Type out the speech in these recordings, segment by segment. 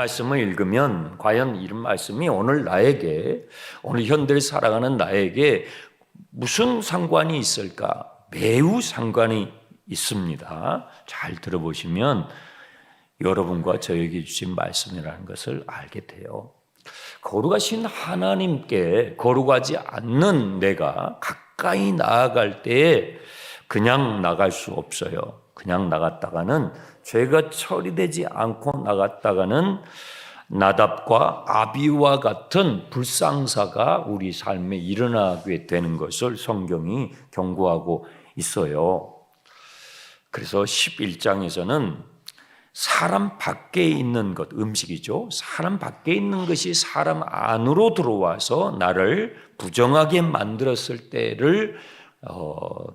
말씀을 읽으면 과연 이런 말씀이 오늘 현대를 살아가는 나에게 무슨 상관이 있을까? 매우 상관이 있습니다. 잘 들어보시면 여러분과 저에게 주신 말씀이라는 것을 알게 돼요. 거룩하신 하나님께 거룩하지 않는 내가 가까이 나아갈 때에 그냥 나갈 수 없어요. 그냥 나갔다가는 죄가 처리되지 않고 나갔다가는 나답과 아비와 같은 불상사가 우리 삶에 일어나게 되는 것을 성경이 경고하고 있어요. 그래서 11장에서는 사람 밖에 있는 것, 음식이죠. 사람 밖에 있는 것이 사람 안으로 들어와서 나를 부정하게 만들었을 때를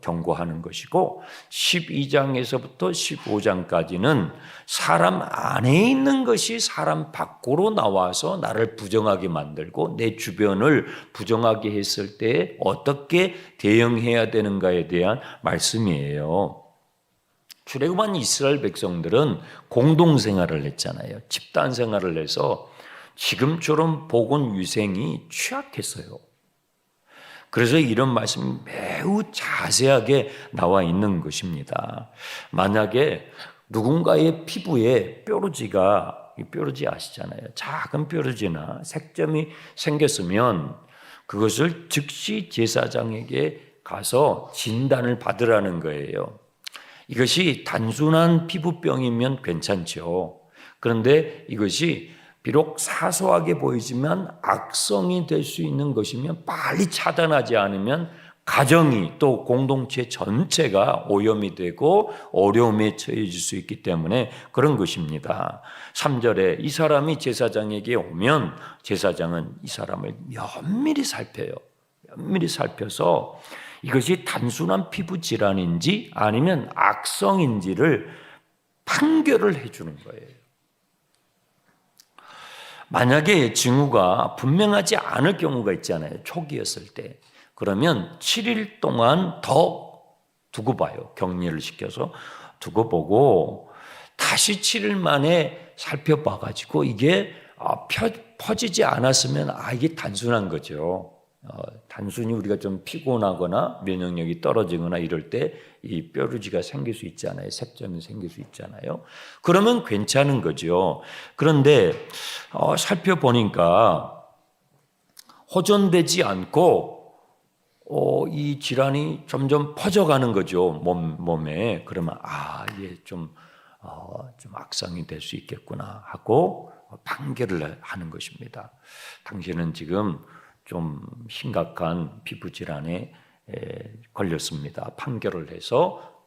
경고하는 것이고, 12장에서부터 15장까지는 사람 안에 있는 것이 사람 밖으로 나와서 나를 부정하게 만들고 내 주변을 부정하게 했을 때 어떻게 대응해야 되는가에 대한 말씀이에요. 출애굽한 이스라엘 백성들은 공동생활을 했잖아요. 집단생활을 해서 지금처럼 보건위생이 취약했어요. 그래서 이런 말씀이 매우 자세하게 나와 있는 것입니다. 만약에 누군가의 피부에 뾰루지 아시잖아요. 작은 뾰루지나 색점이 생겼으면 그것을 즉시 제사장에게 가서 진단을 받으라는 거예요. 이것이 단순한 피부병이면 괜찮죠. 그런데 이것이 비록 사소하게 보이지만 악성이 될 수 있는 것이면 빨리 차단하지 않으면 가정이 또 공동체 전체가 오염이 되고 어려움에 처해질 수 있기 때문에 그런 것입니다. 3절에 이 사람이 제사장에게 오면 제사장은 이 사람을 면밀히 살펴요. 면밀히 살펴서 이것이 단순한 피부 질환인지 아니면 악성인지를 판결을 해주는 거예요. 만약에 징후가 분명하지 않을 경우가 있잖아요. 초기였을 때. 그러면 7일 동안 더 두고 봐요. 격리를 시켜서 두고 보고 다시 7일 만에 살펴봐가지고 이게 퍼지지 않았으면 이게 단순한 거죠. 단순히 우리가 좀 피곤하거나 면역력이 떨어지거나 이럴 때 이 뾰루지가 생길 수 있잖아요. 색점이 생길 수 있잖아요. 그러면 괜찮은 거죠. 그런데 살펴보니까 호전되지 않고 이 질환이 점점 퍼져가는 거죠. 몸에. 그러면 이게 좀 악성이 될 수 있겠구나 하고 판결을 하는 것입니다. 당신은 지금 좀 심각한 피부 질환에 걸렸습니다. 판결을 해서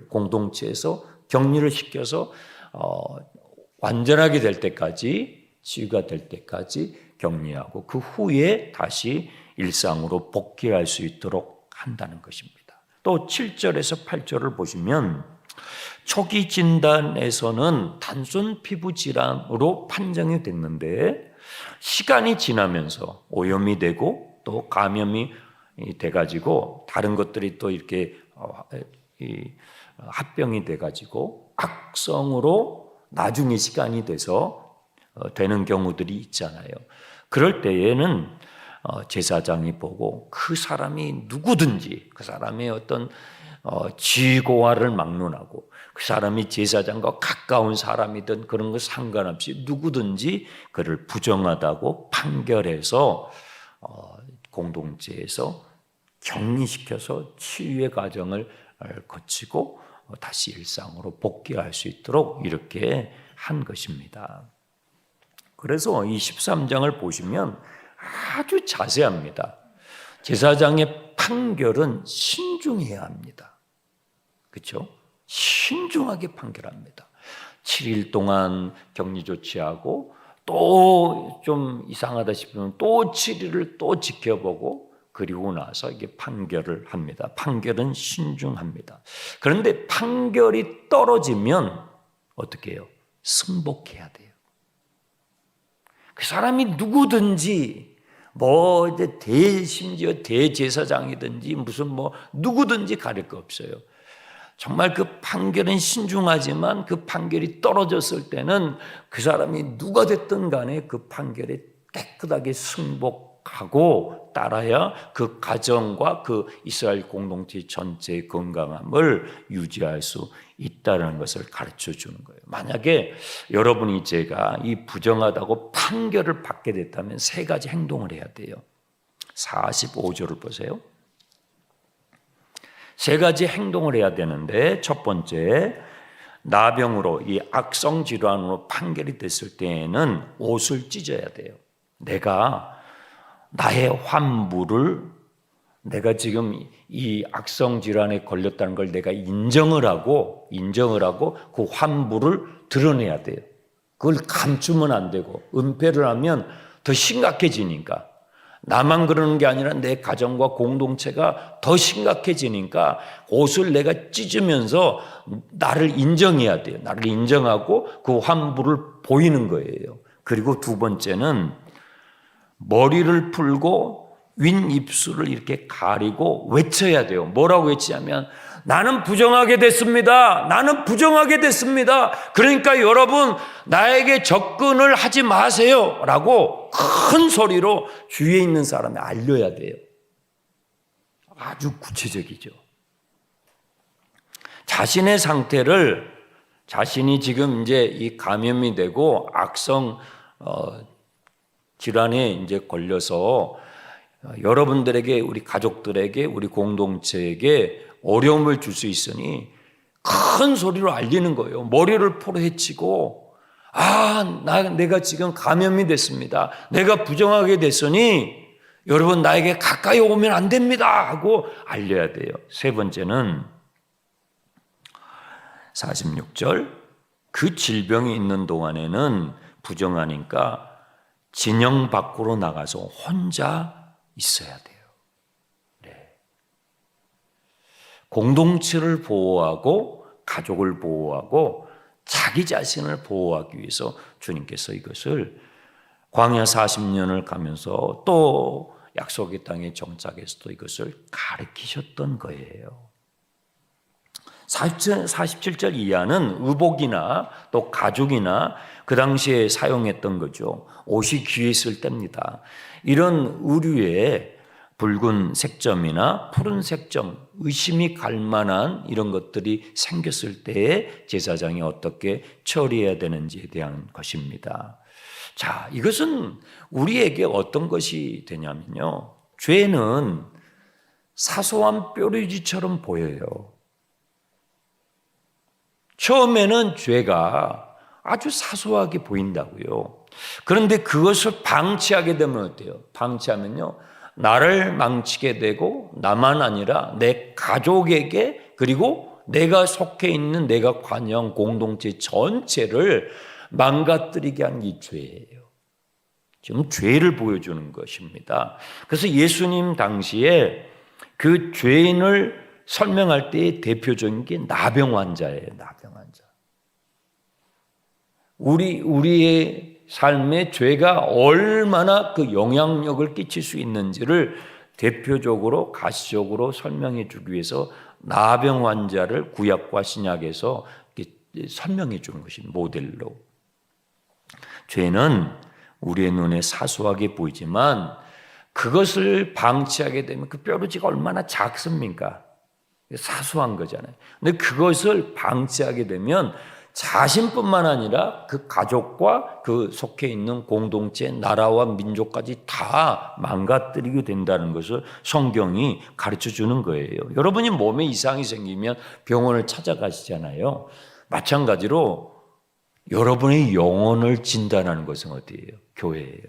공동체에서 격리를 시켜서 완전하게 될 때까지, 치유가 될 때까지 격리하고 그 후에 다시 일상으로 복귀할 수 있도록 한다는 것입니다. 또 7절에서 8절을 보시면 초기 진단에서는 단순 피부 질환으로 판정이 됐는데 시간이 지나면서 오염이 되고 또 감염이 돼가지고 다른 것들이 또 이렇게 합병이 돼가지고 악성으로 나중에 시간이 돼서 되는 경우들이 있잖아요. 그럴 때에는 제사장이 보고 그 사람이 누구든지 그 사람의 어떤 지고와를 막론하고 그 사람이 제사장과 가까운 사람이든 그런 거 상관없이 누구든지 그를 부정하다고 판결해서 공동체에서 격리시켜서 치유의 과정을 거치고 다시 일상으로 복귀할 수 있도록 이렇게 한 것입니다. 그래서 이 13장을 보시면 아주 자세합니다. 제사장의 판결은 신중해야 합니다. 그렇죠? 신중하게 판결합니다. 7일 동안 격리 조치하고 또 좀 이상하다 싶으면 또 7일을 또 지켜보고 그리고 나서 이게 판결을 합니다. 판결은 신중합니다. 그런데 판결이 떨어지면 어떻게 해요? 승복해야 돼요. 그 사람이 누구든지 심지어 대제사장이든지 무슨 누구든지 가릴 거 없어요. 정말 그 판결은 신중하지만 그 판결이 떨어졌을 때는 그 사람이 누가 됐든 간에 그 판결에 깨끗하게 승복하고 따라야 그 가정과 그 이스라엘 공동체 전체의 건강함을 유지할 수 있다는 것을 가르쳐 주는 거예요. 만약에 여러분이 제가 이 부정하다고 판결을 받게 됐다면 세 가지 행동을 해야 돼요. 45절을 보세요. 세 가지 행동을 해야 되는데, 첫 번째, 나병으로 이 악성 질환으로 판결이 됐을 때에는 옷을 찢어야 돼요. 내가 나의 환부를, 내가 지금 이 악성 질환에 걸렸다는 걸 내가 인정을 하고 그 환부를 드러내야 돼요. 그걸 감추면 안 되고, 은폐를 하면 더 심각해지니까, 나만 그러는 게 아니라 내 가정과 공동체가 더 심각해지니까 옷을 내가 찢으면서 나를 인정해야 돼요. 나를 인정하고 그 환부를 보이는 거예요. 그리고 두 번째는 머리를 풀고 윗 입술을 이렇게 가리고 외쳐야 돼요. 뭐라고 외치냐면, 나는 부정하게 됐습니다. 나는 부정하게 됐습니다. 그러니까 여러분, 나에게 접근을 하지 마세요. 라고 큰 소리로 주위에 있는 사람에 알려야 돼요. 아주 구체적이죠. 자신의 상태를, 자신이 지금 이제 이 감염이 되고 악성 질환에 이제 걸려서 여러분들에게, 우리 가족들에게, 우리 공동체에게 어려움을 줄 수 있으니 큰 소리로 알리는 거예요. 머리를 포로헤치고, 내가 지금 감염이 됐습니다. 내가 부정하게 됐으니 여러분 나에게 가까이 오면 안 됩니다 하고 알려야 돼요. 세 번째는 46절, 그 질병이 있는 동안에는 부정하니까 진영 밖으로 나가서 혼자 있어야 돼요. 공동체를 보호하고 가족을 보호하고 자기 자신을 보호하기 위해서 주님께서 이것을 광야 40년을 가면서 또 약속의 땅에 정착해서도 이것을 가르치셨던 거예요. 47절 이하는 의복이나 또 가죽이나 그 당시에 사용했던 거죠. 옷이 귀했을 때입니다. 이런 의류에 붉은 색점이나 푸른 색점, 의심이 갈 만한 이런 것들이 생겼을 때에 제사장이 어떻게 처리해야 되는지에 대한 것입니다. 자, 이것은 우리에게 어떤 것이 되냐면요, 죄는 사소한 뾰루지처럼 보여요. 처음에는 죄가 아주 사소하게 보인다고요. 그런데 그것을 방치하게 되면 어때요? 방치하면요, 나를 망치게 되고 나만 아니라 내 가족에게, 그리고 내가 속해 있는 내가 관여한 공동체 전체를 망가뜨리게 한 게 죄예요. 지금 죄를 보여주는 것입니다. 그래서 예수님 당시에 그 죄인을 설명할 때의 대표적인 게 나병 환자예요. 나병 환자. 우리의 삶에 죄가 얼마나 그 영향력을 끼칠 수 있는지를 대표적으로 가시적으로 설명해 주기 위해서 나병 환자를 구약과 신약에서 설명해 주는 것이 모델로. 죄는 우리의 눈에 사소하게 보이지만 그것을 방치하게 되면 그 뾰루지가 얼마나 작습니까? 사소한 거잖아요. 근데 그것을 방치하게 되면 자신뿐만 아니라 그 가족과 그 속해 있는 공동체, 나라와 민족까지 다 망가뜨리게 된다는 것을 성경이 가르쳐 주는 거예요. 여러분이 몸에 이상이 생기면 병원을 찾아가시잖아요. 마찬가지로 여러분의 영혼을 진단하는 것은 어디예요? 교회예요.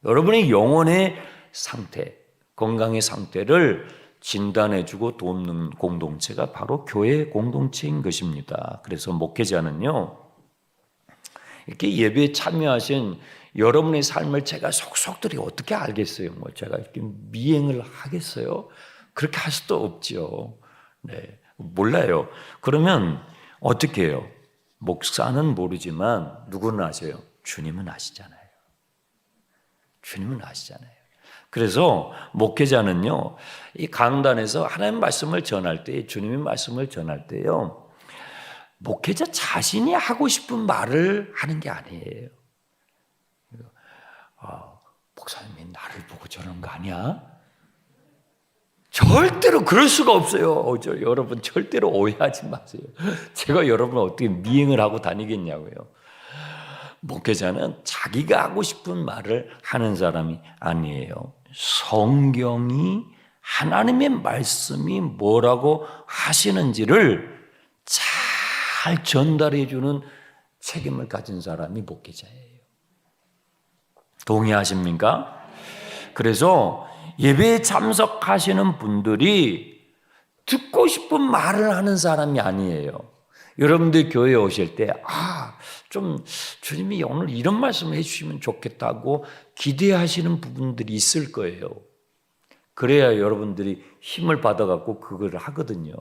여러분의 영혼의 상태, 건강의 상태를 진단해주고 돕는 공동체가 바로 교회 공동체인 것입니다. 그래서 목회자는요, 이렇게 예배에 참여하신 여러분의 삶을 제가 속속들이 어떻게 알겠어요? 제가 이렇게 미행을 하겠어요? 그렇게 할 수도 없죠. 네, 몰라요. 그러면 어떻게 해요? 목사는 모르지만 누구는 아세요? 주님은 아시잖아요. 주님은 아시잖아요. 그래서 목회자는요, 이 강단에서 하나님 말씀을 전할 때, 주님의 말씀을 전할 때요, 목회자 자신이 하고 싶은 말을 하는 게 아니에요. 목사님이 나를 보고 저러는 거 아니야? 절대로 그럴 수가 없어요. 여러분 절대로 오해하지 마세요. 제가 여러분을 어떻게 미행을 하고 다니겠냐고요. 목회자는 자기가 하고 싶은 말을 하는 사람이 아니에요. 성경이, 하나님의 말씀이 뭐라고 하시는지를 잘 전달해 주는 책임을 가진 사람이 목회자예요. 동의하십니까? 그래서 예배에 참석하시는 분들이 듣고 싶은 말을 하는 사람이 아니에요. 여러분들 교회에 오실 때 좀 주님이 오늘 이런 말씀을 해주시면 좋겠다고 기대하시는 부분들이 있을 거예요. 그래야 여러분들이 힘을 받아갖고 그걸 하거든요.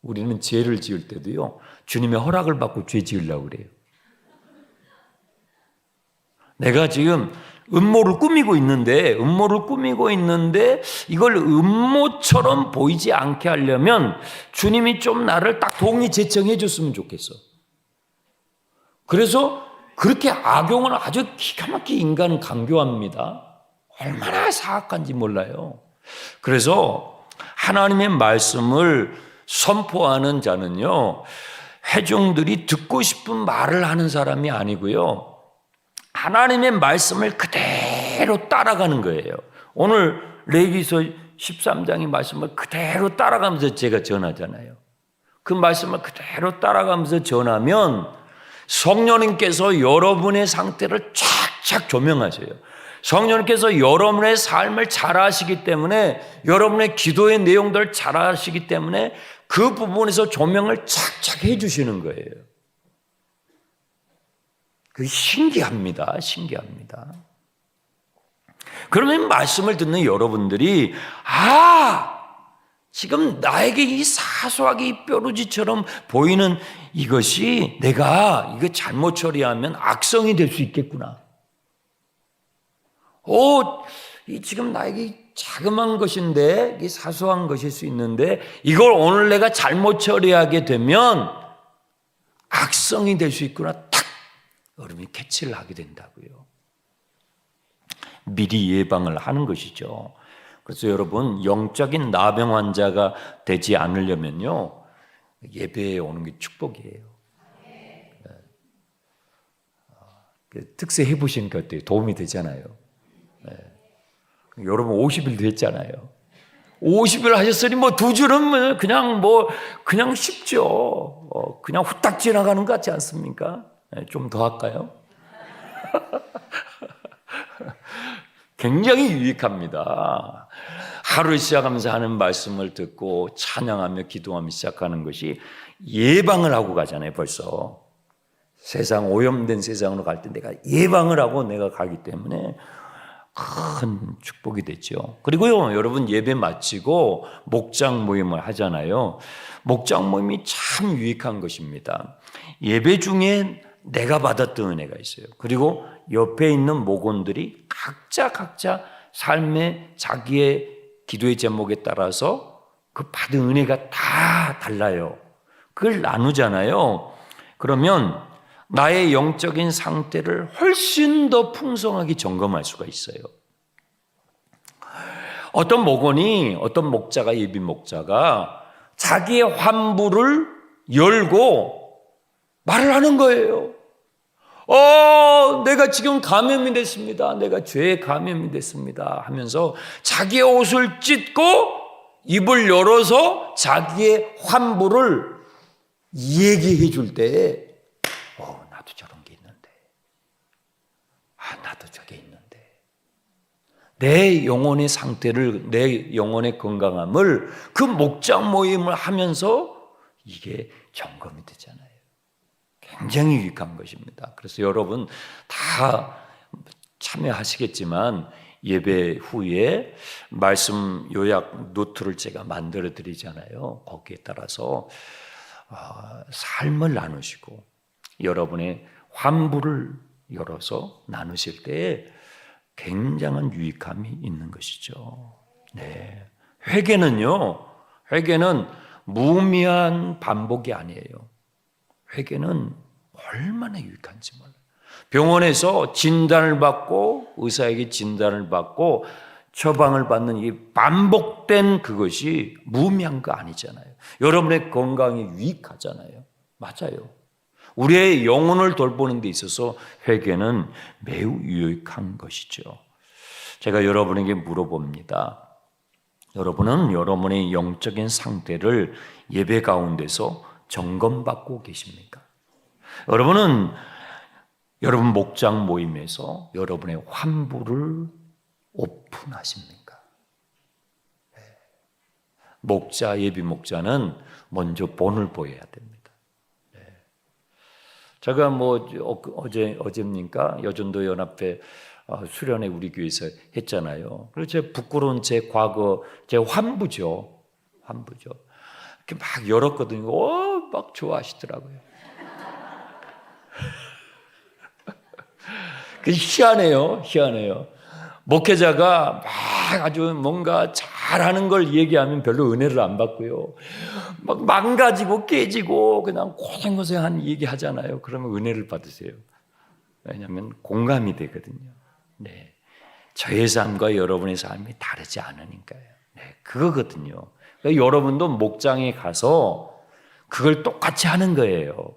우리는 죄를 지을 때도요, 주님의 허락을 받고 죄 지으려고 그래요. 내가 지금 음모를 꾸미고 있는데 이걸 음모처럼 보이지 않게 하려면 주님이 좀 나를 딱 동의 제청해 줬으면 좋겠어. 그래서 그렇게 악용을 아주 기가 막히게 인간은 강교합니다. 얼마나 사악한지 몰라요. 그래서 하나님의 말씀을 선포하는 자는요, 회중들이 듣고 싶은 말을 하는 사람이 아니고요, 하나님의 말씀을 그대로 따라가는 거예요. 오늘 레위기서 13장의 말씀을 그대로 따라가면서 제가 전하잖아요. 그 말씀을 그대로 따라가면서 전하면 성령님께서 여러분의 상태를 쫙쫙 조명하세요. 성령님께서 여러분의 삶을 잘 아시기 때문에, 여러분의 기도의 내용들을 잘 아시기 때문에 그 부분에서 조명을 착착 해주시는 거예요. 그게 신기합니다. 신기합니다. 그러면 말씀을 듣는 여러분들이 지금 나에게 이 사소하게 이 뾰루지처럼 보이는 이것이 내가 이거 잘못 처리하면 악성이 될 수 있겠구나. 이 지금 나에게 자그마한 것인데, 이 사소한 것일 수 있는데 이걸 오늘 내가 잘못 처리하게 되면 악성이 될 수 있구나. 탁! 여러분이 캐치를 하게 된다고요. 미리 예방을 하는 것이죠. 그래서 여러분, 영적인 나병 환자가 되지 않으려면요, 예배에 오는 게 축복이에요. 특세 해보시니까 어때요? 도움이 되잖아요. 여러분 50일도 했잖아요. 50일 하셨으니 2줄은 그냥 쉽죠. 그냥 후딱 지나가는 것 같지 않습니까? 좀 더 할까요? 굉장히 유익합니다. 하루 시작하면서 하는 말씀을 듣고 찬양하며 기도하며 시작하는 것이 예방을 하고 가잖아요. 벌써 세상, 오염된 세상으로 갈 때 내가 예방을 하고 내가 가기 때문에 큰 축복이 됐죠. 그리고요, 여러분 예배 마치고 목장 모임을 하잖아요. 목장 모임이 참 유익한 것입니다. 예배 중에 내가 받았던 은혜가 있어요. 그리고 옆에 있는 목원들이 각자 삶의 자기의 기도의 제목에 따라서 그 받은 은혜가 다 달라요. 그걸 나누잖아요. 그러면 나의 영적인 상태를 훨씬 더 풍성하게 점검할 수가 있어요. 어떤 목자가, 예비 목자가 자기의 환부를 열고 말을 하는 거예요. 내가 지금 감염이 됐습니다. 내가 죄에 감염이 됐습니다. 하면서 자기의 옷을 찢고 입을 열어서 자기의 환부를 얘기해 줄 때, 나도 저런 게 있는데, 나도 저게 있는데, 내 영혼의 상태를, 내 영혼의 건강함을 그 목장 모임을 하면서 이게 점검이 되잖아요. 굉장히 유익한 것입니다. 그래서 여러분 다 참여하시겠지만 예배 후에 말씀 요약 노트를 제가 만들어 드리잖아요. 거기에 따라서 삶을 나누시고 여러분의 환부를 열어서 나누실 때 굉장한 유익함이 있는 것이죠. 네. 회개는 무의미한 반복이 아니에요. 회개는 얼마나 유익한지 몰라요. 병원에서 진단을 받고 의사에게 진단을 받고 처방을 받는 이 반복된 그것이 무의미한 거 아니잖아요. 여러분의 건강에 유익하잖아요. 맞아요. 우리의 영혼을 돌보는 데 있어서 회개는 매우 유익한 것이죠. 제가 여러분에게 물어봅니다. 여러분은 여러분의 영적인 상태를 예배 가운데서 점검받고 계십니까? 여러분은 여러분 목장 모임에서 여러분의 환부를 오픈하십니까? 네. 예비 목자는 먼저 본을 보여야 됩니다. 네. 제가 어제입니까? 여전도 연합회 수련회 우리 교회에서 했잖아요. 그래서 제 부끄러운 제 과거, 제 환부죠. 이렇게 막 열었거든요. 막 좋아하시더라고요. 그 희한해요. 목회자가 막 아주 뭔가 잘하는 걸 얘기하면 별로 은혜를 안 받고요. 막 망가지고 깨지고 그냥 고생고생한 얘기하잖아요. 그러면 은혜를 받으세요. 왜냐하면 공감이 되거든요. 네, 저의 삶과 여러분의 삶이 다르지 않으니까요. 네, 그거거든요. 그러니까 여러분도 목장에 가서 그걸 똑같이 하는 거예요.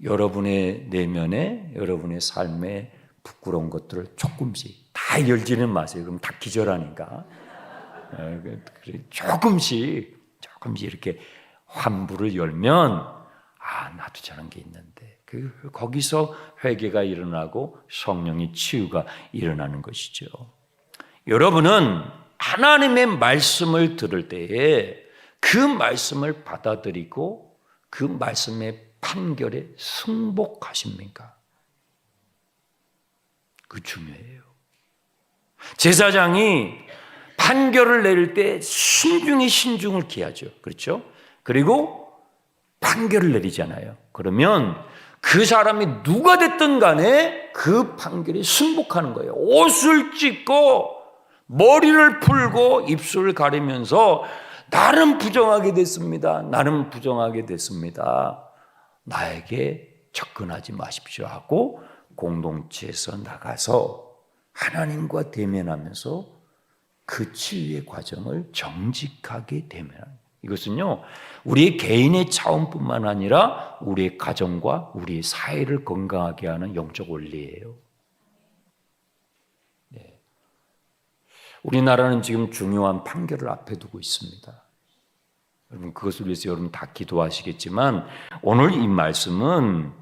여러분의 내면에, 여러분의 삶에 부끄러운 것들을 조금씩 다 열지는 마세요. 그럼 다 기절하니까. 조금씩 이렇게 환부를 열면 나도 저런 게 있는데 거기서 회개가 일어나고 성령의 치유가 일어나는 것이죠. 여러분은 하나님의 말씀을 들을 때에 그 말씀을 받아들이고 그 말씀의 판결에 승복하십니까? 그 중요해요. 제사장이 판결을 내릴 때 신중을 기하죠. 그렇죠? 그리고 판결을 내리잖아요. 그러면 그 사람이 누가 됐든 간에 그 판결에 승복하는 거예요. 옷을 찢고 머리를 풀고 입술을 가리면서 나는 부정하게 됐습니다. 나에게 접근하지 마십시오 하고 공동체에서 나가서 하나님과 대면하면서 그 치유의 과정을 정직하게 대면하는 이것은요 우리 개인의 차원뿐만 아니라 우리의 가정과 우리의 사회를 건강하게 하는 영적 원리예요. 네. 우리나라는 지금 중요한 판결을 앞에 두고 있습니다. 여러분 그것을 위해서 여러분 다 기도하시겠지만 오늘 이 말씀은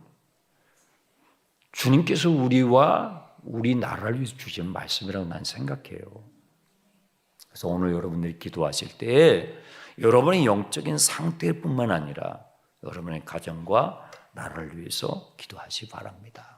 주님께서 우리와 우리 나라를 위해서 주신 말씀이라고 난 생각해요. 그래서 오늘 여러분들이 기도하실 때 여러분의 영적인 상태뿐만 아니라 여러분의 가정과 나라를 위해서 기도하시기 바랍니다.